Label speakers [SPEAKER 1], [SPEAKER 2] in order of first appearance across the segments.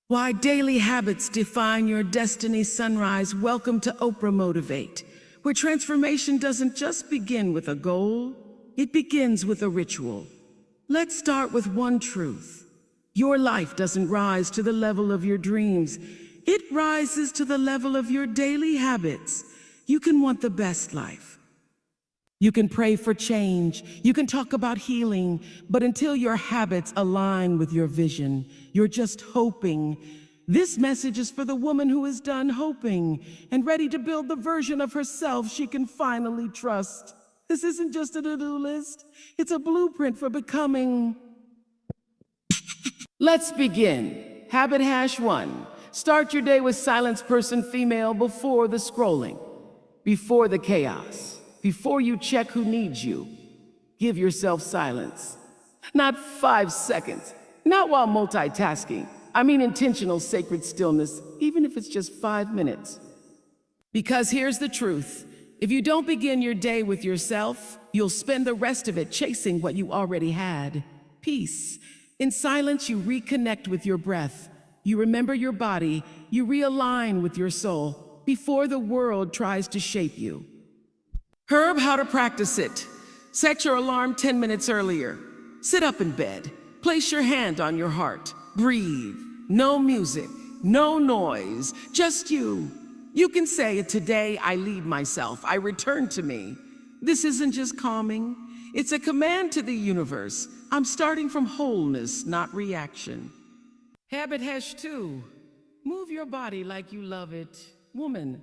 [SPEAKER 1] Why daily habits define your destiny sunrise. Welcome to Oprah Motivate, where transformation doesn't just begin with a goal, it begins with a ritual. Let's start with one truth. Your life doesn't rise to the level of your dreams. It rises to the level of your daily habits. You can want the best life. You can pray for change. You can talk about healing. But until your habits align with your vision, you're just hoping. This message is for the woman who is done hoping and ready to build the version of herself she can finally trust. This isn't just a to-do list. It's a blueprint for becoming. Let's begin. Habit hash 1. Start your day with silence person female before the scrolling, before the chaos. Before you check who needs you, give yourself silence. Not 5 seconds, not while multitasking. I mean intentional sacred stillness, even if it's just 5 minutes. Because here's the truth. If you don't begin your day with yourself, you'll spend the rest of it chasing what you already had. Peace. In silence, you reconnect with your breath. You remember your body. You realign with your soul before the world tries to shape you. How to practice it. Set your alarm 10 minutes earlier. Sit up in bed. Place your hand on your heart. Breathe. No music, no noise, just you. You can say, today I lead myself. I return to me. This isn't just calming. It's a command to the universe. I'm starting from wholeness, not reaction. Habit hash 2. Move your body like you love it. Woman,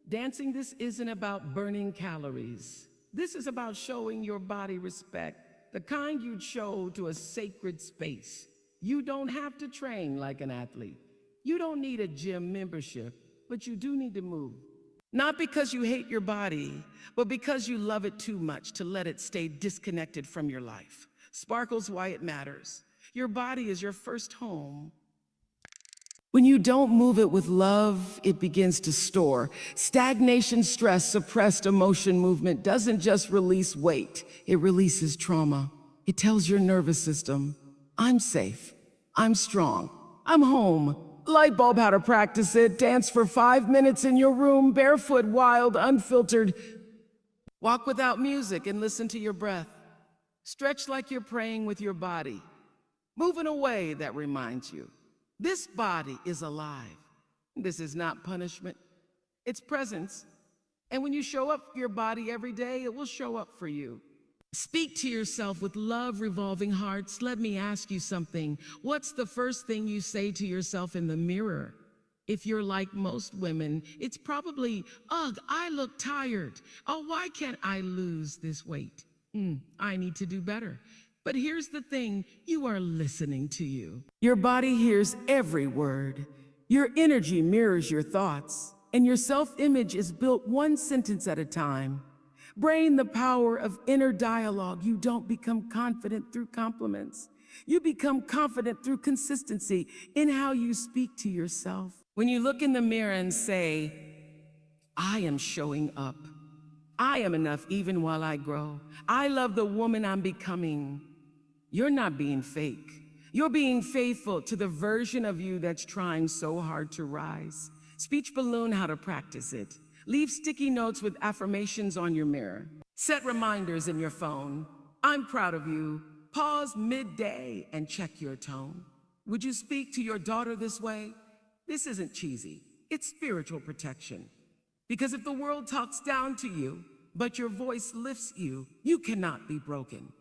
[SPEAKER 1] dancing this isn't about burning calories. This is about showing your body respect, the kind you'd show to a sacred space. You don't have to train like an athlete. You don't need a gym membership, but you do need to move. Not because you hate your body, but because you love it too much to let it stay disconnected from your life. Sparkle's why it matters. Your body is your first home. When you don't move it with love, it begins to store. Stagnation, stress, suppressed emotion movement doesn't just release weight, it releases trauma. It tells your nervous system, I'm safe, I'm strong, I'm home. Light bulb how to practice it. Dance for 5 minutes in your room, barefoot, wild, unfiltered. Walk without music and listen to your breath. Stretch like you're praying with your body. Move in a way that reminds you. This body is alive. This is not punishment. It's presence. And when you show up for your body every day, it will show up for you. Speak to yourself with love, revolving hearts. Let me ask you something. What's the first thing you say to yourself in the mirror? If you're like most women, it's probably, ugh, I look tired. Oh, why can't I lose this weight? I need to do better. But here's the thing, you are listening to you. Your body hears every word. Your energy mirrors your thoughts, and your self-image is built one sentence at a time. Brain the power of inner dialogue. You don't become confident through compliments. You become confident through consistency in how you speak to yourself. When you look in the mirror and say, I am showing up. I am enough even while I grow. I love the woman I'm becoming. You're not being fake. You're being faithful to the version of you that's trying so hard to rise. Speech balloon how to practice it. Leave sticky notes with affirmations on your mirror. Set reminders in your phone. I'm proud of you. Pause midday and check your tone. Would you speak to your daughter this way? This isn't cheesy. It's spiritual protection. Because if the world talks down to you, but your voice lifts you, you cannot be broken.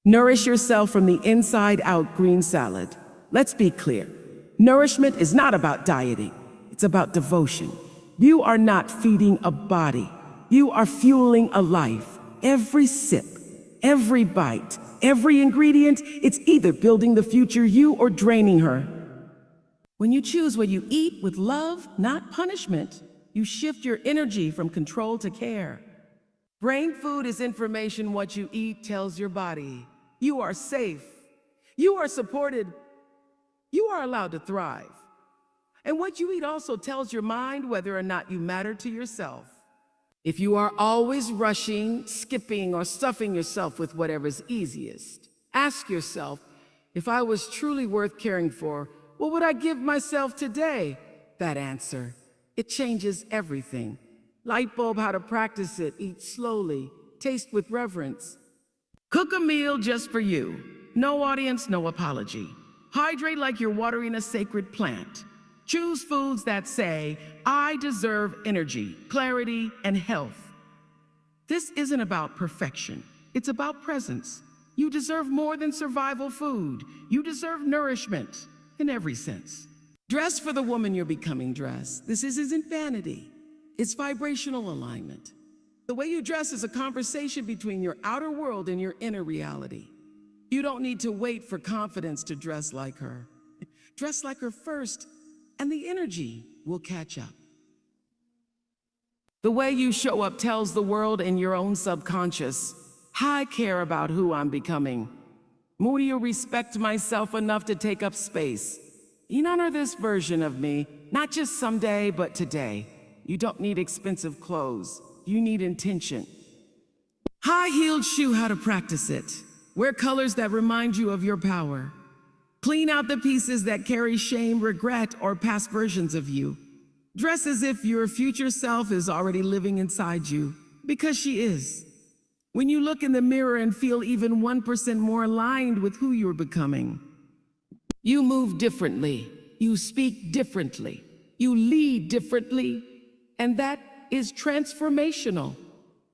[SPEAKER 1] Nourish yourself from the inside out. Green salad. Let's be clear. Nourishment is not about dieting. It's about devotion. You are not feeding a body. You are fueling a life. Every sip, every bite, every ingredient, it's either building the future you or draining her. When you choose what you eat with love, not punishment, you shift your energy from control to care. Brain food is information. What you eat tells your body. You are safe. You are supported. You are allowed to thrive. And what you eat also tells your mind whether or not you matter to yourself. If you are always rushing, skipping, or stuffing yourself with whatever's easiest, ask yourself, if I was truly worth caring for, What would I give myself today? That answer, it changes everything. Light bulb how to practice it. Eat slowly. Taste with reverence. Cook a meal just for you. No audience, no apology. Hydrate like you're watering a sacred plant. Choose foods that say, I deserve energy, clarity, and health. This isn't about perfection. It's about presence. You deserve more than survival food. You deserve nourishment in every sense. Dress for the woman you're becoming. Dress. This isn't vanity. It's vibrational alignment. The way you dress is a conversation between your outer world and your inner reality. You don't need to wait for confidence to dress like her. Dress like her first, and the energy will catch up. The way you show up tells the world and your own subconscious, I care about who I'm becoming. Will you respect myself enough to take up space? You honor this version of me, not just someday, but today. You don't need expensive clothes. You need intention. High-heeled shoe, how to practice it. Wear colors that remind you of your power. Clean out the pieces that carry shame, regret, or past versions of you. Dress as if your future self is already living inside you, because she is. When you look in the mirror and feel even 1% more aligned with who you're becoming, you move differently, you speak differently, you lead differently, and that is transformational.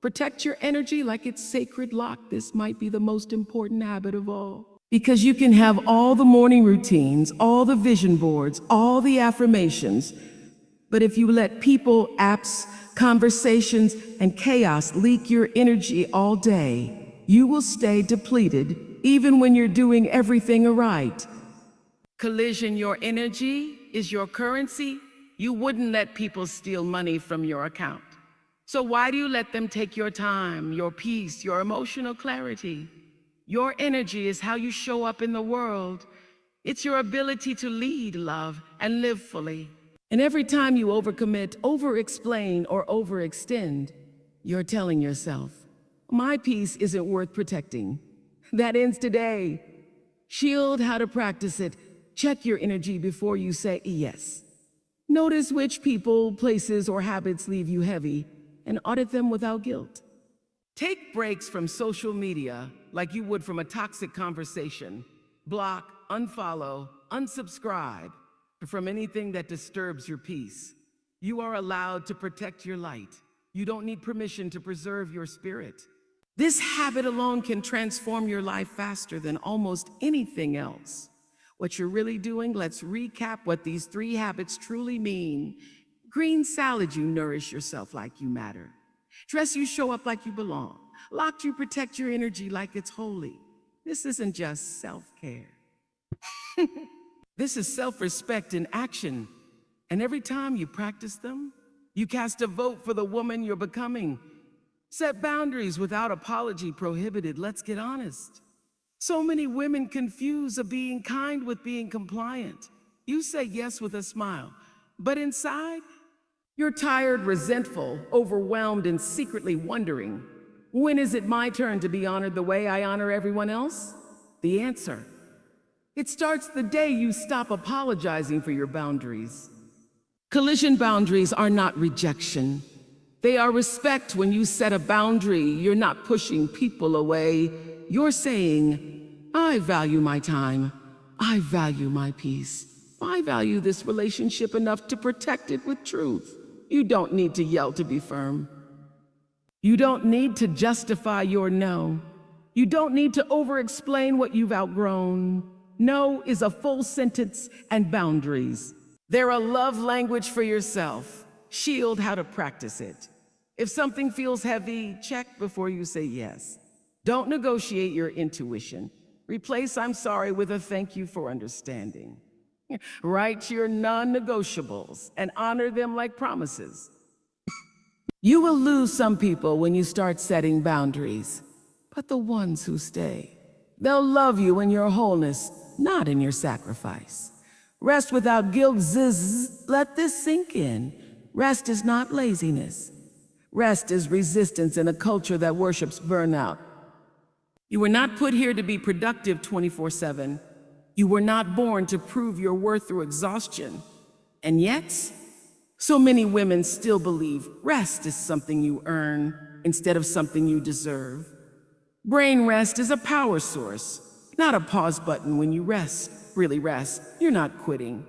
[SPEAKER 1] Protect your energy like it's sacred lock. This might be the most important habit of all. Because you can have all the morning routines, all the vision boards, all the affirmations, but if you let people, apps, conversations, and chaos leak your energy all day, you will stay depleted even when you're doing everything right. Collision, your energy is your currency. You wouldn't let people steal money from your account. So why do you let them take your time, your peace, your emotional clarity? Your energy is how you show up in the world. It's your ability to lead, love, and live fully. And every time you overcommit, over-explain, or overextend, you're telling yourself, my peace isn't worth protecting. That ends today. Shield how to practice it. Check your energy before you say yes. Notice which people, places, or habits leave you heavy and audit them without guilt. Take breaks from social media like you would from a toxic conversation. Block, unfollow, unsubscribe from anything that disturbs your peace. You are allowed to protect your light. You don't need permission to preserve your spirit. This habit alone can transform your life faster than almost anything else. What you're really doing, let's recap what these 3 habits truly mean. Green salad, you nourish yourself like you matter. Dress, you show up like you belong. Locked, you protect your energy like it's holy. This isn't just self-care. This is self-respect in action. And every time you practice them, you cast a vote for the woman you're becoming. Set boundaries without apology prohibited. Let's get honest. So many women confuse a being kind with being compliant. You say yes with a smile, but inside, you're tired, resentful, overwhelmed, and secretly wondering, when is it my turn to be honored the way I honor everyone else? The answer, it starts the day you stop apologizing for your boundaries. Collision boundaries are not rejection. They are respect. When you set a boundary, you're not pushing people away. You're saying, I value my time. I value my peace. I value this relationship enough to protect it with truth. You don't need to yell to be firm. You don't need to justify your no. You don't need to over-explain what you've outgrown. No is a full sentence, and boundaries, they're a love language for yourself. Shield how to practice it. If something feels heavy, check before you say yes. Don't negotiate your intuition. Replace I'm sorry with a thank you for understanding. Write your non-negotiables and honor them like promises. You will lose some people when you start setting boundaries, but the ones who stay, they'll love you in your wholeness, not in your sacrifice. Rest without guilt, let this sink in. Rest is not laziness. Rest is resistance in a culture that worships burnout. You were not put here to be productive 24/7. You were not born to prove your worth through exhaustion. And yet, so many women still believe rest is something you earn instead of something you deserve. Brain rest is a power source, not a pause button. When you rest, really rest, you're not quitting.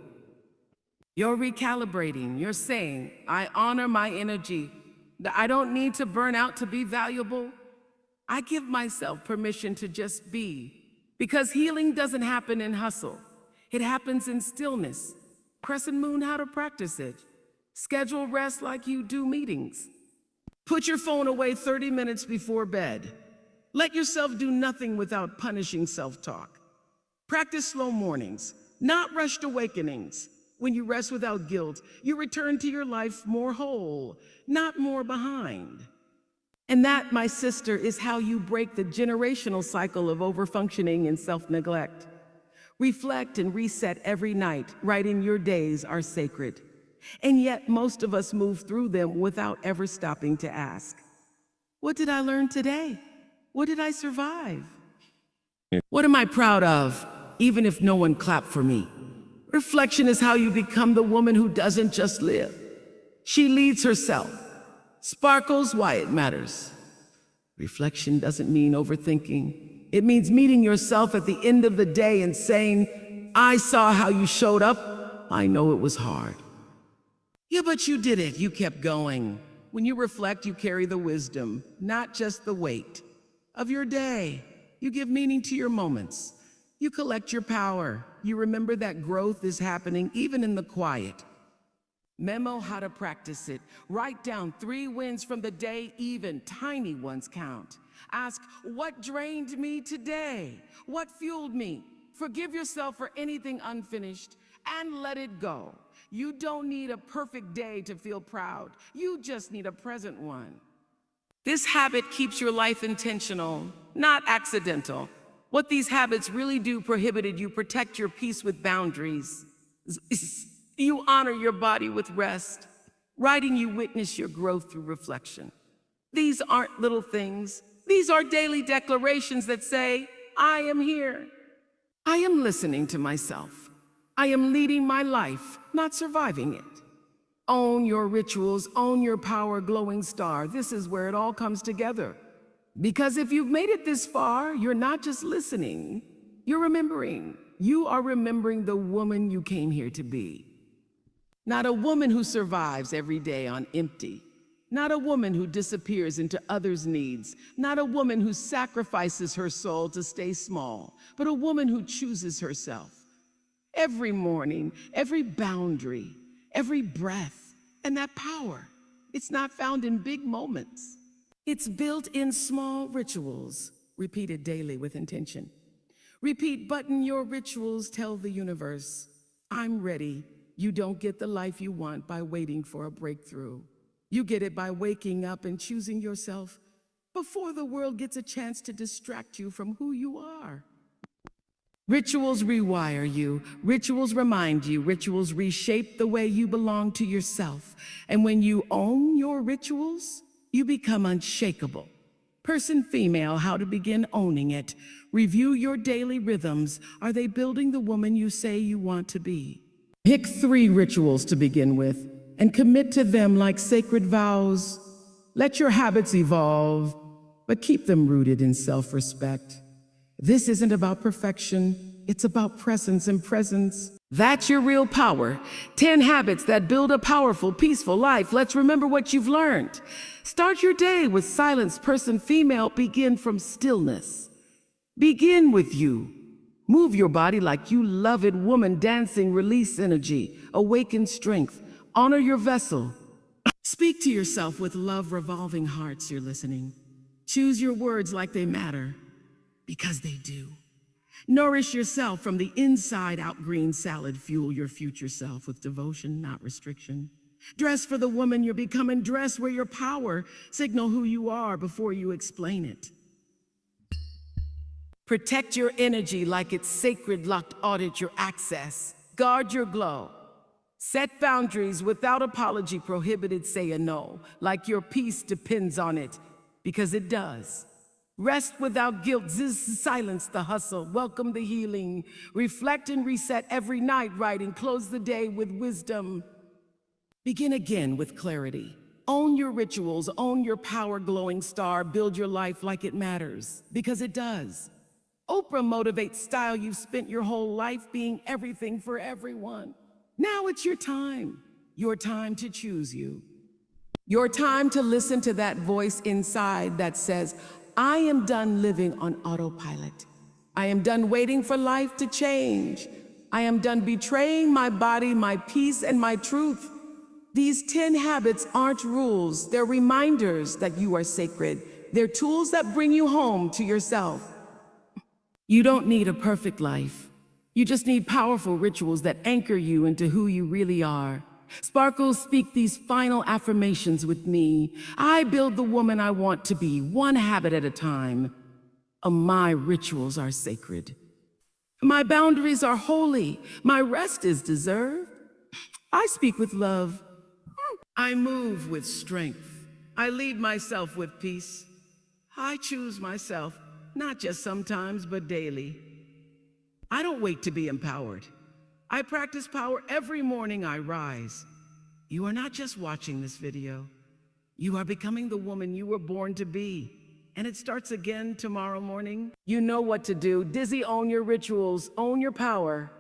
[SPEAKER 1] You're recalibrating. You're saying, I honor my energy. I don't need to burn out to be valuable. I give myself permission to just be. Because healing doesn't happen in hustle. It happens in stillness. Crescent moon, how to practice it. Schedule rest like you do meetings. Put your phone away 30 minutes before bed. Let yourself do nothing without punishing self-talk. Practice slow mornings, not rushed awakenings. When you rest without guilt, you return to your life more whole, not more behind. And that, my sister, is how you break the generational cycle of overfunctioning and self-neglect. Reflect and reset every night. Writing your days are sacred. And yet most of us move through them without ever stopping to ask, what did I learn today? What did I survive? What am I proud of, even if no one clapped for me? Reflection is how you become the woman who doesn't just live. She leads herself. Sparkles why it matters. Reflection doesn't mean overthinking. It means meeting yourself at the end of the day and saying, I saw how you showed up. I know it was hard. Yeah, but you did it. You kept going. When you reflect, you carry the wisdom, not just the weight of your day. You give meaning to your moments. You collect your power. You remember that growth is happening even in the quiet. Memo how to practice it. Write down 3 wins from the day, even tiny ones count. Ask, what drained me today? What fueled me? Forgive yourself for anything unfinished and let it go. You don't need a perfect day to feel proud. You just need a present one. This habit keeps your life intentional, not accidental. What these habits really do prohibited you protect your peace with boundaries. You honor your body with rest. Writing, you witness your growth through reflection. These aren't little things. These are daily declarations that say, I am here. I am listening to myself. I am leading my life, not surviving it. Own your rituals, own your power, glowing star. This is where it all comes together. Because if you've made it this far, you're not just listening, you're remembering. You are remembering the woman you came here to be. Not a woman who survives every day on empty. Not a woman who disappears into others' needs. Not a woman who sacrifices her soul to stay small, but a woman who chooses herself. Every morning, every boundary, every breath, and that power, it's not found in big moments. It's built in small rituals, repeated daily with intention. Repeat button your rituals, tell the universe, I'm ready. You don't get the life you want by waiting for a breakthrough. You get it by waking up and choosing yourself before the world gets a chance to distract you from who you are. Rituals rewire you, rituals remind you, rituals reshape the way you belong to yourself. And when you own your rituals, you become unshakable. Person female, how to begin owning it. Review your daily rhythms. Are they building the woman you say you want to be? Pick 3 rituals to begin with and commit to them like sacred vows. Let your habits evolve, but keep them rooted in self-respect. This isn't about perfection, it's about presence and presence. That's your real power. 10 habits that build a powerful, peaceful life. Let's remember what you've learned. Start your day with silence. Person female, begin from stillness. Begin with you. Move your body like you love it. Woman dancing, release energy, awaken strength. Honor your vessel. Speak to yourself with love, revolving hearts. You're listening. Choose your words like they matter, because they do. Nourish yourself from the inside out. Green salad. Fuel your future self with devotion, not restriction. Dress for the woman you're becoming. Dress where your power. Signal who you are before you explain it. Protect your energy like it's sacred. Locked, audit your access. Guard your glow. Set boundaries without apology. Prohibited, say a no, like your peace depends on it, because it does. Rest without guilt. Silence the hustle. Welcome the healing. Reflect and reset every night, writing. Close the day with wisdom. Begin again with clarity. Own your rituals. Own your power, glowing star. Build your life like it matters, because it does. Oprah motivates style. You've spent your whole life being everything for everyone. Now it's your time. Your time to choose you. Your time to listen to that voice inside that says, I am done living on autopilot. I am done waiting for life to change. I am done betraying my body, my peace, and my truth. These 10 habits aren't rules. They're reminders that you are sacred. They're tools that bring you home to yourself. You don't need a perfect life. You just need powerful rituals that anchor you into who you really are. Sparkles, speak these final affirmations with me. I build the woman I want to be, one habit at a time. My rituals are sacred. My boundaries are holy. My rest is deserved. I speak with love. I move with strength. I lead myself with peace. I choose myself, not just sometimes, but daily. I don't wait to be empowered. I practice power every morning I rise. You are not just watching this video. You are becoming the woman you were born to be. And it starts again tomorrow morning. You know what to do. Dizzy, own your rituals, own your power.